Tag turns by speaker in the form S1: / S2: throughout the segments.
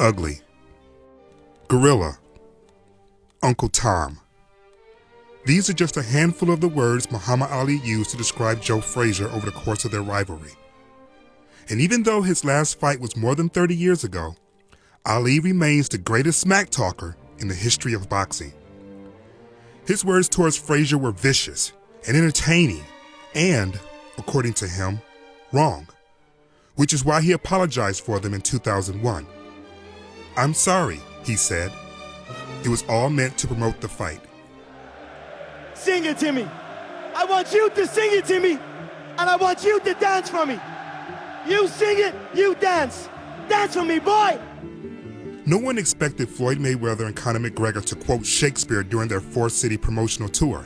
S1: ugly. Gorilla. Uncle Tom. These are just a handful of the words Muhammad Ali used to describe Joe Frazier over the course of their rivalry. And even though his last fight was more than 30 years ago, Ali remains the greatest smack talker in the history of boxing. His words towards Frazier were vicious and entertaining and, according to him, wrong, which is why he apologized for them in 2001. "I'm sorry," he said. "It was all meant to promote the fight."
S2: Sing it to me. I want you to sing it to me, and I want you to dance for me. You sing it, you dance. Dance for me, boy.
S1: No one expected Floyd Mayweather and Conor McGregor to quote Shakespeare during their four-city promotional tour.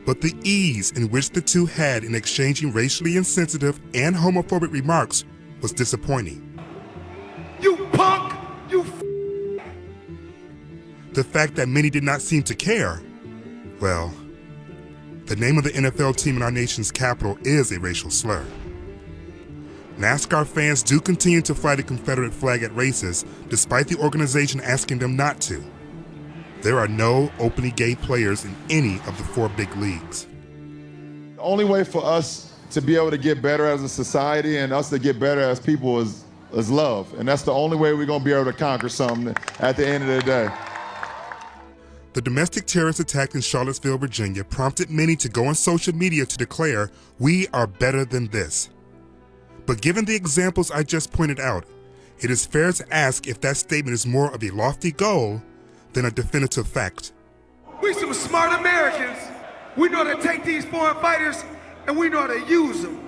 S1: But the ease in which the two had in exchanging racially insensitive and homophobic remarks was disappointing.
S2: You punk! You
S1: The fact that many did not seem to care, well, the name of the NFL team in our nation's capital is a racial slur. NASCAR fans do continue to fly the Confederate flag at races, despite the organization asking them not to. There are no openly gay players in any of the four big leagues.
S3: The only way for us to be able to get better as a society and us to get better as people is love. And that's the only way we're going to be able to conquer something at the end of the day.
S1: The domestic terrorist attack in Charlottesville, Virginia prompted many to go on social media to declare, "We are better than this." But given the examples I just pointed out, it is fair to ask if that statement is more of a lofty goal than a definitive fact.
S4: We some smart Americans. We know how to take these foreign fighters and we know how to use them.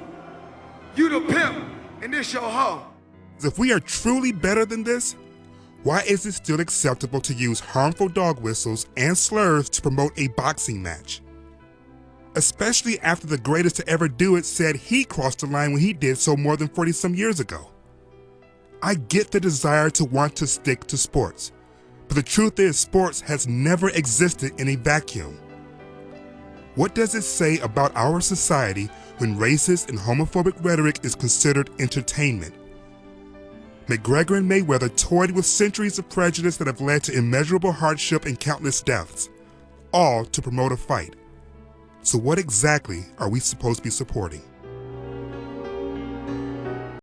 S4: You the pimp and this your hoe.
S1: If we are truly better than this, why is it still acceptable to use harmful dog whistles and slurs to promote a boxing match? Especially after the greatest to ever do it said he crossed the line when he did so more than 40-some years ago. I get the desire to want to stick to sports, but the truth is sports has never existed in a vacuum. What does it say about our society when racist and homophobic rhetoric is considered entertainment? McGregor and Mayweather toyed with centuries of prejudice that have led to immeasurable hardship and countless deaths, all to promote a fight. So what exactly are we supposed to be supporting?